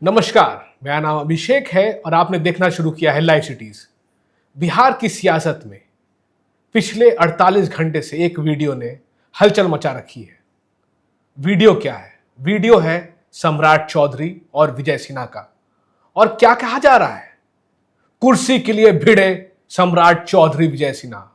नमस्कार, मेरा नाम अभिषेक है और आपने देखना शुरू किया है लाइव सिटीज। बिहार की सियासत में पिछले 48 घंटे से एक वीडियो ने हलचल मचा रखी है। वीडियो क्या है? वीडियो है सम्राट चौधरी और विजय सिन्हा का। और क्या कहा जा रहा है? कुर्सी के लिए भिड़े सम्राट चौधरी विजय सिन्हा,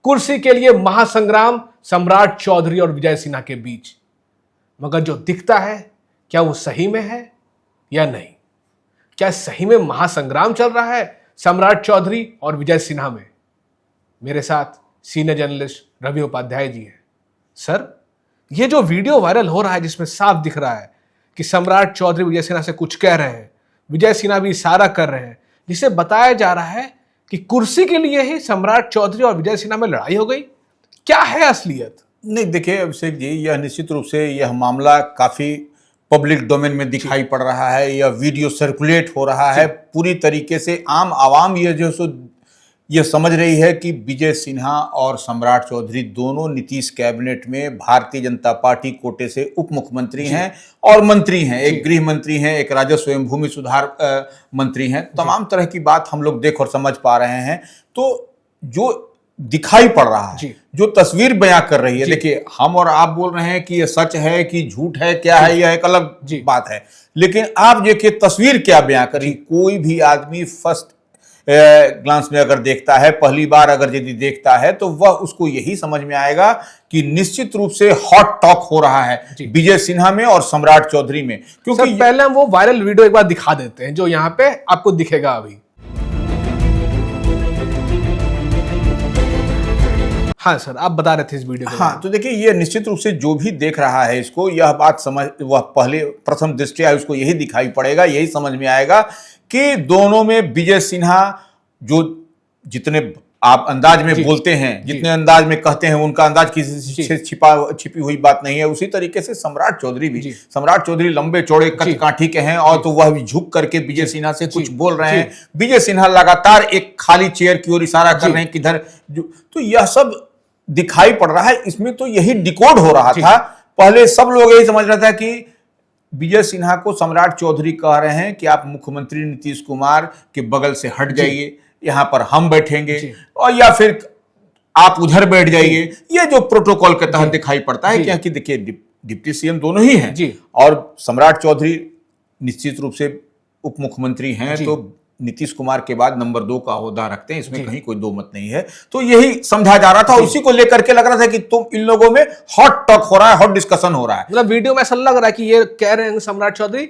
कुर्सी के लिए महासंग्राम सम्राट चौधरी और विजय सिन्हा के बीच। मगर जो दिखता है, क्या वो सही में है या नहीं? क्या सही में महासंग्राम चल रहा है सम्राट चौधरी और विजय सिन्हा में? मेरे साथ सीनियर जर्नलिस्ट रवि उपाध्याय जी हैं। सर, ये जो वीडियो वायरल हो रहा है जिसमें साफ दिख रहा है कि सम्राट चौधरी विजय सिन्हा से कुछ कह रहे हैं, विजय सिन्हा भी इशारा कर रहे हैं, जिसे बताया जा रहा है कि कुर्सी के लिए ही सम्राट चौधरी और विजय सिन्हा में लड़ाई हो गई। क्या है असलियत? नहीं, देखिए अभिषेक जी, यह निश्चित रूप से यह मामला काफी पब्लिक डोमेन में दिखाई पड़ रहा है। यह वीडियो सर्कुलेट हो रहा है पूरी तरीके से। आम आवाम यह समझ रही है कि विजय सिन्हा और सम्राट चौधरी दोनों नीतीश कैबिनेट में भारतीय जनता पार्टी कोटे से उप मुख्यमंत्री हैं और मंत्री हैं। एक गृह मंत्री हैं, एक राजस्व एवं भूमि सुधार मंत्री हैं। तमाम तरह की बात हम लोग देख और समझ पा रहे हैं। तो जो दिखाई पड़ रहा है, जो तस्वीर बयां कर रही है, देखिए हम और आप बोल रहे हैं कि ये सच है कि झूठ है, क्या है, यह एक अलग बात है। लेकिन आप देखिए तस्वीर क्या बयां करी। कोई भी आदमी फर्स्ट ग्लांस में अगर देखता है, पहली बार अगर यदि देखता है, तो वह उसको यही समझ में आएगा कि निश्चित रूप से हॉट टॉक हो रहा है विजय सिन्हा में और सम्राट चौधरी में। क्योंकि पहले हम वो वायरल वीडियो एक बार दिखा देते हैं जो यहाँ पे आपको दिखेगा अभी। हाँ सर, आप बता रहे थे इस वीडियो को। हाँ, तो देखिए ये निश्चित रूप से जो भी देख रहा है इसको, यह बात समझ, वह पहले प्रथम दृष्टया उसको यही दिखाई पड़ेगा, यही समझ में आएगा कि दोनों में विजय सिन्हा जो जितने आप अंदाज में बोलते हैं, जितने अंदाज में कहते हैं, उनका अंदाज किसी से छिपी हुई बात नहीं है। उसी तरीके से सम्राट चौधरी भी, सम्राट चौधरी लंबे चौड़े कद काठी के हैं और तो वह भी झुक करके विजय सिन्हा से कुछ बोल रहे हैं। विजय सिन्हा लगातार एक खाली चेयर की ओर इशारा कर रहे हैं किधर। तो यह सब दिखाई पड़ रहा है। इसमें तो यही डिकोड हो रहा था। पहले सब लोग यही समझ रहा था कि विजय सिन्हा को सम्राट चौधरी कह रहे हैं कि आप मुख्यमंत्री नीतीश कुमार के बगल से हट जाइए, यहां पर हम बैठेंगे, और या फिर आप उधर बैठ जाइए। ये जो प्रोटोकॉल के तहत दिखाई पड़ता है, क्योंकि देखिए डिप्टी सीएम दोनों ही हैं और सम्राट चौधरी निश्चित रूप से उप मुख्यमंत्री हैं, तो नीतीश कुमार के बाद नंबर 2 का ओहदा रखते हैं, इसमें कहीं कोई दो मत नहीं है। तो यही समझा जा रहा था, उसी को लेकर के लग रहा था कि तुम इन लोगों में हॉट टॉक हो रहा है, हॉट डिस्कशन हो रहा है। मतलब वीडियो में ऐसा लग रहा है कि ये कह रहे हैं सम्राट चौधरी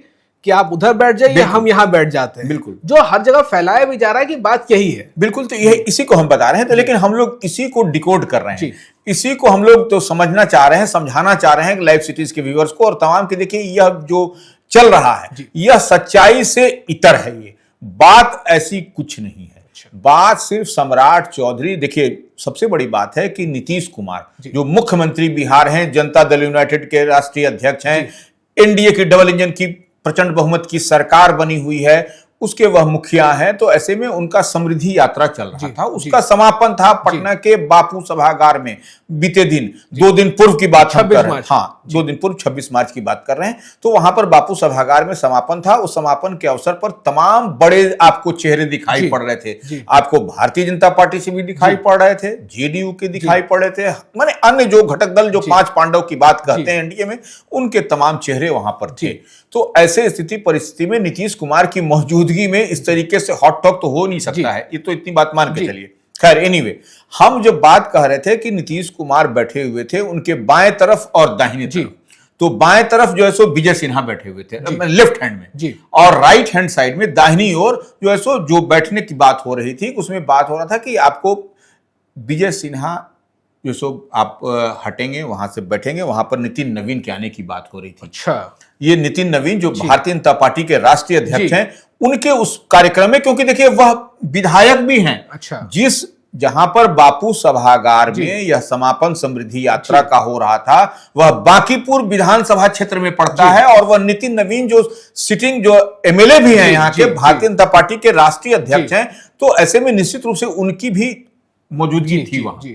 कि आप उधर बैठ जाइए, हम यहां बैठ जाते हैं। बिल्कुल, जो हर जगह फैलाया भी जा रहा है कि बात यही है। बिल्कुल, तो यही इसी को हम बता रहे हैं। तो लेकिन हम लोग इसी को डिकोड कर रहे हैं, इसी को हम लोग तो समझना चाह रहे हैं, समझाना चाह रहे हैं लाइव सिटीज के व्यूअर्स को और तमाम के। देखिए यह जो चल रहा है यह सच्चाई से इतर है। ये बात ऐसी कुछ नहीं है। बात सिर्फ सम्राट चौधरी, देखिए सबसे बड़ी बात है कि नीतीश कुमार जो मुख्यमंत्री बिहार हैं, जनता दल यूनाइटेड के राष्ट्रीय अध्यक्ष हैं, एनडीए की डबल इंजन की प्रचंड बहुमत की सरकार बनी हुई है, उसके वह मुखिया हैं। तो ऐसे में उनका समृद्धि यात्रा चल रहा था। उसका समापन था पटना के बापू सभागार में बीते दिन, 2 दिन पूर्व की बात हम कर रहे हैं। हाँ, 2 दिन पूर्व 26 मार्च की बात कर रहे हैं। तो वहां पर बापू सभागार में समापन था। उस समापन के अवसर पर तमाम बड़े आपको चेहरे दिखाई पड़ रहे थे। आपको भारतीय जनता पार्टी से भी दिखाई पड़ रहे थे, जेडीयू के दिखाई पड़ रहे थे, माने अन्य जो घटक दल जो 5 पांडव की बात कहते हैं एनडीए में, उनके तमाम चेहरे वहां पर थे। तो ऐसे स्थिति परिस्थिति में नीतीश कुमार की मौजूदगी में इस तरीके से हॉट टॉक तो हो नहीं सकता है। ये तो इतनी बात मान के चलिए। खैर, एनीवे, हम जब बात कह रहे थे कि नीतीश कुमार बैठे हुए थे उनके बाएं तरफ और दाहिने तरफ, तो बाएं तरफ जो है सो विजय सिन्हा बैठे हुए थे लेफ्ट हैंड में, और राइट हैंड साइड में दाहिनी ओर जो है सो जो बैठने की बात हो रही थी, उसमें बात हो रहा था कि आपको विजय सिन्हा जो सो आप हटेंगे, वहां से बैठेंगे, वहां पर नितिन नवीन के आने की बात हो रही थी। अच्छा, ये नितिन नवीन जो भारतीय जनता पार्टी के राष्ट्रीय अध्यक्ष हैं, उनके उस कार्यक्रम में, क्योंकि देखिए वह विधायक भी हैं। अच्छा, जिस जहां पर बापू सभागार में यह समापन समृद्धि यात्रा का हो रहा था, वह बांकीपुर विधानसभा क्षेत्र में पड़ता है, और वह नितिन नवीन जो सिटिंग जो एमएलए भी हैं यहाँ के, भारतीय जनता पार्टी के राष्ट्रीय अध्यक्ष हैं। तो ऐसे में निश्चित रूप से उनकी भी मौजूदगी थी वहां।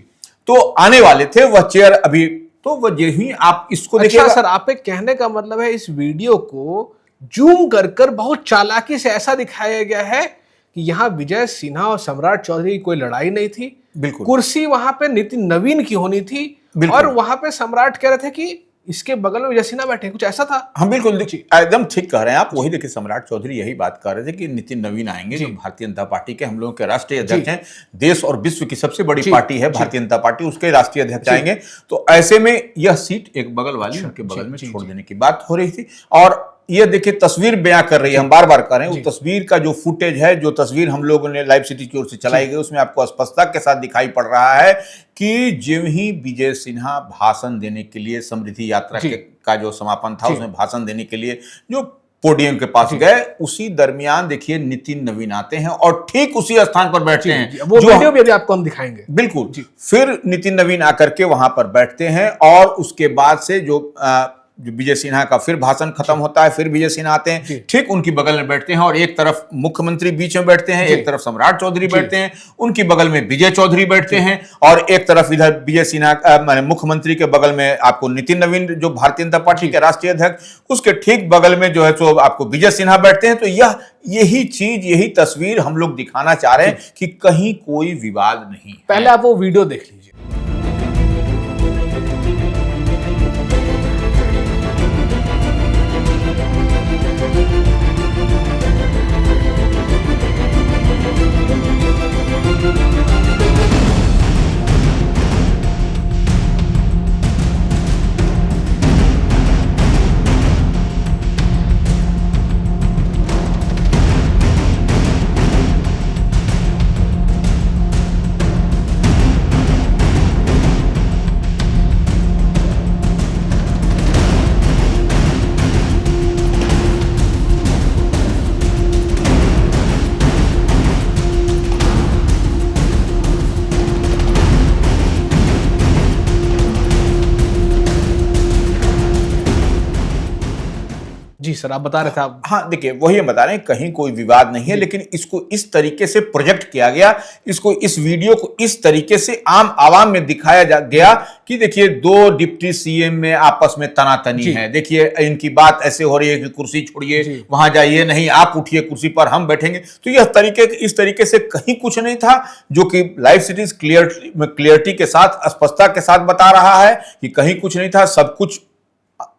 तो आने वाले थे, वह चेयर अभी तो वह यही आप इसको देखिए। अच्छा सर, आपके कहने का मतलब है इस वीडियो को जूम कर कर बहुत चालाकी से ऐसा दिखाया गया है कि यहाँ विजय सिन्हा और सम्राट चौधरी की कोई लड़ाई नहीं थी। बिल्कुल। कुर्सी वहां पे नितिन नवीन की होनी थी और वहां पे सम्राट कह रहे थे कि इसके बगल में विजय सिन्हा बैठे, कुछ ऐसा था। हम बिल्कुल एकदम ठीक कह रहे हैं आप। वही देखिए, सम्राट चौधरी यही बात कर रहे थे कि नितिन नवीन आएंगे, जो भारतीय जनता पार्टी के हम लोगों के राष्ट्रीय अध्यक्ष हैं। देश और विश्व की सबसे बड़ी पार्टी है भारतीय जनता पार्टी, उसके राष्ट्रीय अध्यक्ष आएंगे। तो ऐसे में यह सीट एक बगल वाली उनके बगल में छोड़ देने की बात हो रही थी। और ये देखिए तस्वीर बयां कर रही है, हम बार बार कर रहे हैं, उस तस्वीर का जो फुटेज है, जो तस्वीर हम लोगों ने लाइव सिटी की ओर से चलाई गई, उसमें आपको स्पष्टता के साथ दिखाई पड़ रहा है कि ज्यों ही विजय सिन्हा भाषण देने के लिए समृद्धि यात्रा का जो समापन था उसमें भाषण देने के लिए जो पोडियम के पास गए, उसी दरमियान देखिए नितिन नवीन आते हैं और ठीक उसी स्थान पर बैठते हैं। वो वीडियो भी अभी आपको हम दिखाएंगे। बिल्कुल। फिर नितिन नवीन आकर के वहां पर बैठते हैं और उसके बाद से जो विजय सिन्हा का फिर भाषण खत्म होता है, फिर विजय सिन्हा आते हैं, ठीक उनकी बगल में बैठते हैं और एक तरफ मुख्यमंत्री बीच में बैठते हैं, एक तरफ सम्राट चौधरी बैठते हैं, उनकी बगल में विजय चौधरी बैठते हैं और एक तरफ इधर विजय सिन्हा मुख्यमंत्री के बगल में आपको नितिन नवीन जो भारतीय जनता पार्टी के राष्ट्रीय अध्यक्ष, उसके ठीक बगल में जो है सो आपको विजय सिन्हा बैठते हैं। तो यही चीज, यही तस्वीर हम लोग दिखाना चाह रहे हैं कि कहीं कोई विवाद नहीं। पहले आप वो वीडियो देख लीजिए। जी सर, आप बता रहे थे आप। हाँ देखिए, वही हम बता रहे हैं, कहीं कोई विवाद नहीं है, लेकिन इसको इस तरीके से प्रोजेक्ट किया गया, इस वीडियो को इस तरीके से आम आवाम में दिखाया गया कि देखिए दो डिप्टी सीएम में आपस में तनातनी है। देखिए इनकी बात ऐसे हो रही है कि कुर्सी छोड़िए, वहां जाइए, नहीं आप उठिए कुर्सी पर, हम बैठेंगे। तो यह इस तरीके से कहीं कुछ नहीं था, जो कि लाइव सिटीज क्लियरिटी के साथ, स्पष्टता के साथ बता रहा है कि कहीं कुछ नहीं था। सब कुछ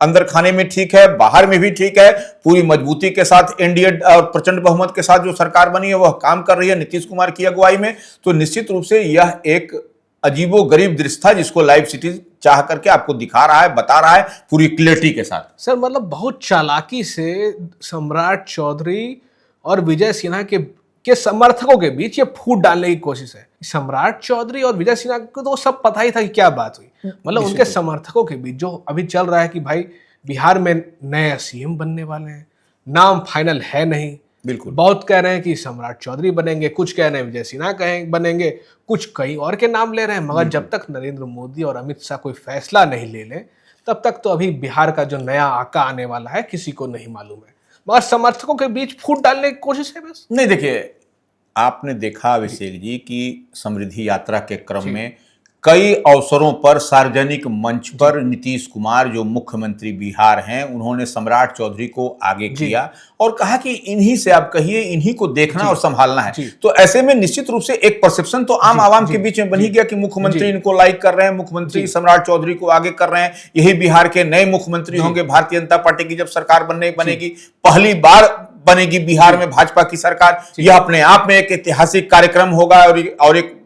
अंदर खाने में ठीक है, बाहर में भी ठीक है। पूरी मजबूती के साथ एनडीए और प्रचंड बहुमत के साथ जो सरकार बनी है वह काम कर रही है नीतीश कुमार की अगुवाई में। तो निश्चित रूप से यह एक अजीबोगरीब दृश्य था, जिसको लाइव सिटी चाह करके आपको दिखा रहा है, बता रहा है पूरी क्लियरिटी के साथ। सर मतलब बहुत चालाकी से सम्राट चौधरी और विजय सिन्हा के समर्थकों के बीच ये फूट डालने की कोशिश है। सम्राट चौधरी और विजय सिन्हा को तो सब पता ही था कि क्या बात हुई। मतलब उनके समर्थकों के बीच जो अभी चल रहा है कि भाई बिहार में नए सीएम बनने वाले हैं, नाम फाइनल है नहीं। बिल्कुल। बहुत कह रहे हैं कि सम्राट चौधरी बनेंगे, कुछ कह रहे हैं विजय सिन्हा बनेंगे, कुछ कई और के नाम ले रहे हैं। मगर जब तक नरेंद्र मोदी और अमित शाह कोई फैसला नहीं ले लें, तब तक तो अभी बिहार का जो नया आका आने वाला है किसी को नहीं मालूम है। मगर समर्थकों के बीच फूट डालने की कोशिश है बस। नहीं देखिए, आपने देखा अभिषेक जी कि समृद्धि यात्रा के क्रम में कई अवसरों पर सार्वजनिक मंच पर नीतीश कुमार जो मुख्यमंत्री बिहार हैं, उन्होंने सम्राट चौधरी को आगे किया और कहा कि इन्हीं से आप कहिए, इन्हीं को देखना और संभालना है। तो ऐसे में निश्चित रूप से एक परसेप्शन तो आम आवाम के बीच में बन ही गया कि मुख्यमंत्री इनको लाइक कर रहे हैं, मुख्यमंत्री सम्राट चौधरी को आगे कर रहे हैं, यही बिहार के नए मुख्यमंत्री होंगे। भारतीय जनता पार्टी की जब सरकार बनेगी, पहली बार बनेगी बिहार में भाजपा की सरकार, यह अपने आप में एक ऐतिहासिक कार्यक्रम होगा और एक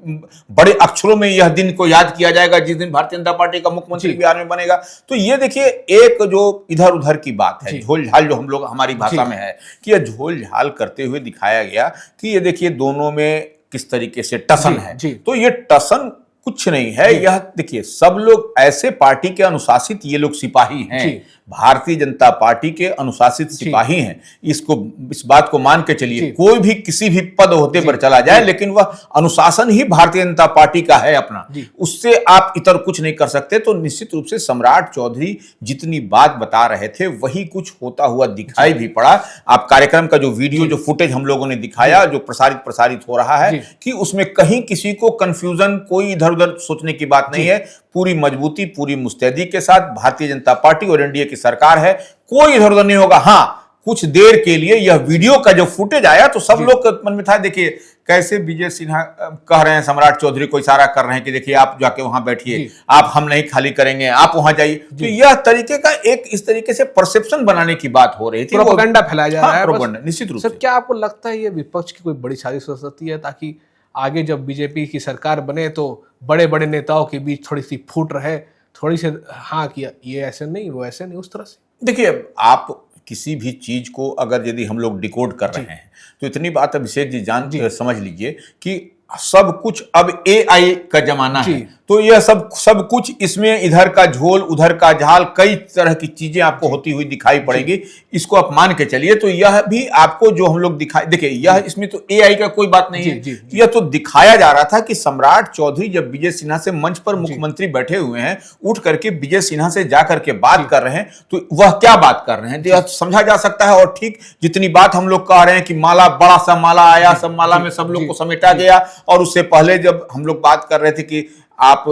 बड़े अक्षरों में यह दिन को याद किया जाएगा जिस दिन भारतीय जनता पार्टी का मुख्यमंत्री बिहार में बनेगा। तो ये देखिए एक जो इधर उधर की बात है, झोल झाल जो हम लोग हमारी भाषा में है कि यह झोल झाल करते हुए दिखाया गया कि ये देखिए दोनों में किस तरीके से टसन है। तो ये टसन कुछ नहीं है, यह देखिए सब लोग ऐसे पार्टी के अनुशासित, ये लोग सिपाही हैं, भारतीय जनता पार्टी के अनुशासित सिपाही हैं। इस बात को मान के चलिए, कोई भी किसी भी पद होते पर चला जाए, लेकिन वह अनुशासन ही भारतीय जनता पार्टी का है अपना, उससे आप इतर कुछ नहीं कर सकते। तो निश्चित रूप से सम्राट चौधरी जितनी बात बता रहे थे वही कुछ होता हुआ दिखाई भी पड़ा। आप कार्यक्रम का जो वीडियो, जो फुटेज हम लोगों ने दिखाया, जो प्रसारित हो रहा है, कि उसमें कहीं किसी को कंफ्यूजन, कोई इधर उधर सोचने की बात नहीं है। पूरी मजबूती, पूरी मुस्तैदी के साथ भारतीय जनता पार्टी और एनडीए की सरकार है, कोई इधर उधर नहीं होगा। हाँ, कुछ देर के लिए यह वीडियो का जो फुटेज आया तो सब लोग के मन में था, देखिए कैसे विजय सिन्हा कह रहे हैं, सम्राट चौधरी को इशारा कर रहे हैं कि देखिए आप जाके वहां बैठिए, आप हम नहीं खाली करेंगे, आप वहां जाइए। तो यह तरीके का एक इस तरीके से परसेप्शन बनाने की बात हो रही थी, प्रोपेगेंडा फैलाया जा रहा है। प्रोपेगेंडा निश्चित रूप से। सर क्या आपको लगता है ये विपक्ष की कोई बड़ी साजिश हो सकती है ताकि आगे जब बीजेपी की सरकार बने तो बड़े बड़े नेताओं के बीच थोड़ी सी फूट रहे, थोड़ी सी हाँ कि ये ऐसे नहीं वो ऐसे नहीं, उस तरह से? देखिए, आप किसी भी चीज को अगर यदि हम लोग डिकोड कर रहे हैं तो इतनी बात अभिषेक जी समझ लीजिए कि सब कुछ अब AI का जमाना है, तो यह सब कुछ इसमें इधर का झोल उधर का झाल, कई तरह की चीजें आपको होती हुई दिखाई पड़ेगी। इसको आप मान के चलिए। तो यह भी आपको जो हम लोग दिखाई, देखिए यह इसमें तो AI का कोई बात नहीं है। यह तो दिखाया जा रहा था कि सम्राट चौधरी जब विजय सिन्हा से मंच पर मुख्यमंत्री बैठे हुए हैं, उठ करके विजय सिन्हा से जाकर के बात कर रहे हैं, तो वह क्या बात कर रहे हैं तो यह समझा जा सकता है। और ठीक जितनी बात हम लोग कह रहे हैं कि माला, बड़ा सा माला आया, सब माला में सब लोग को समेटा गया, और उससे पहले जब हम लोग बात कर रहे थे कि आप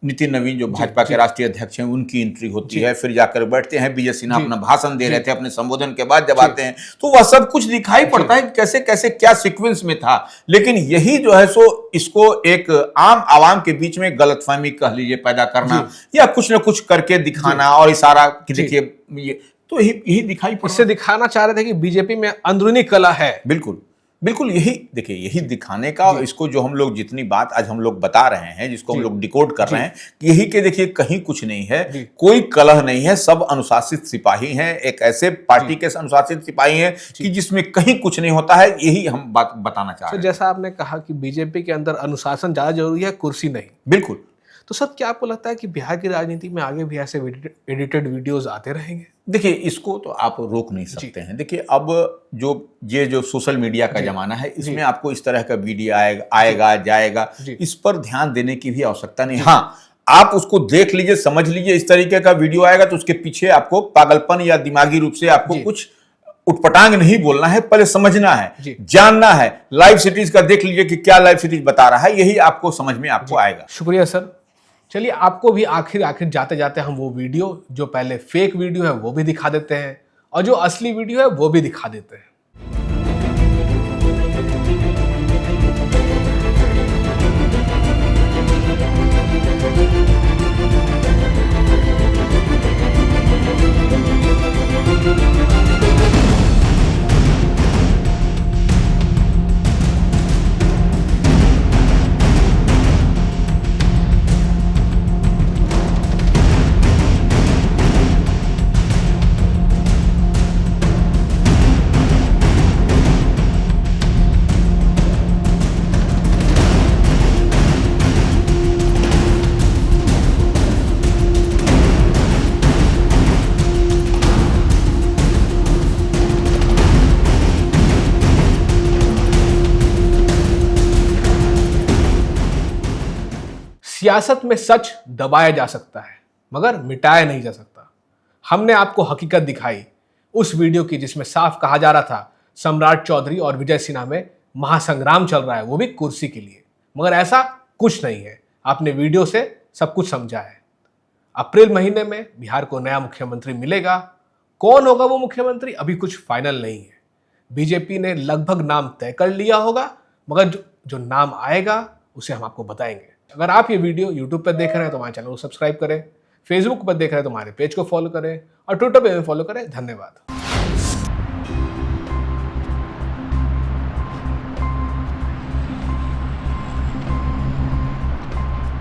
नितिन नवीन जो भाजपा के राष्ट्रीय अध्यक्ष हैं उनकी एंट्री होती है, फिर जाकर बैठते हैं, विजय सिन्हा अपना भाषण दे रहे थे, अपने संबोधन के बाद जब आते हैं तो वह सब कुछ दिखाई पड़ता है कैसे कैसे क्या सीक्वेंस में था। लेकिन यही जो है सो इसको एक आम आवाम के बीच में गलतफहमी कह लीजिए पैदा करना, या कुछ न कुछ करके दिखाना और इशारा कि देखिए ये तो यही दिखाई पड़ा। इससे दिखाना चाह रहे थे कि बीजेपी में अंदरूनी कला है। बिल्कुल बिल्कुल, यही देखिए यही दिखाने का, इसको जो हम लोग जितनी बात आज हम लोग बता रहे हैं, जिसको हम लोग डिकोड कर रहे हैं, यही के देखिए कहीं कुछ नहीं है, कोई कलह नहीं है, सब अनुशासित सिपाही हैं, एक ऐसे पार्टी के अनुशासित सिपाही हैं कि जिसमें कहीं कुछ नहीं होता है। यही हम बात बताना चाह रहे हैं। जैसा आपने कहा कि बीजेपी के अंदर अनुशासन ज्यादा जरूरी है, कुर्सी नहीं। बिल्कुल। तो सर क्या आपको लगता है कि बिहार की राजनीति में आगे भी ऐसे एडिटेड वीडियोस आते रहेंगे? देखिए इसको तो आप रोक नहीं सकते हैं। देखिए अब जो सोशल मीडिया का जमाना है, इसमें आपको इस तरह का वीडियो आएगा जाएगा, इस पर ध्यान देने की भी आवश्यकता नहीं। हाँ, आप उसको देख लीजिए, समझ लीजिए, इस तरीके का वीडियो आएगा तो उसके पीछे आपको पागलपन या दिमागी रूप से आपको कुछ उटपटांग नहीं बोलना है, पहले समझना है, जानना है। लाइव सिटीज का देख लीजिए कि क्या लाइव सिटीज बता रहा है, यही आपको समझ में आपको आएगा। शुक्रिया सर। चलिए आपको भी आखिर जाते जाते हम वो वीडियो जो पहले फेक वीडियो है वो भी दिखा देते हैं और जो असली वीडियो है वो भी दिखा देते हैं। सियासत में सच दबाया जा सकता है मगर मिटाया नहीं जा सकता। हमने आपको हकीकत दिखाई उस वीडियो की जिसमें साफ कहा जा रहा था सम्राट चौधरी और विजय सिन्हा में महासंग्राम चल रहा है, वो भी कुर्सी के लिए। मगर ऐसा कुछ नहीं है, आपने वीडियो से सब कुछ समझा है। अप्रैल महीने में बिहार को नया मुख्यमंत्री मिलेगा। कौन होगा वो मुख्यमंत्री अभी कुछ फाइनल नहीं है। बीजेपी ने लगभग नाम तय कर लिया होगा, मगर जो नाम आएगा उसे हम आपको बताएंगे। अगर आप ये वीडियो YouTube पर देख रहे हैं तो हमारे चैनल को सब्सक्राइब करें, फेसबुक पर देख रहे हैं तो हमारे पेज को फॉलो करें और ट्विटर पर भी फॉलो करें। धन्यवाद।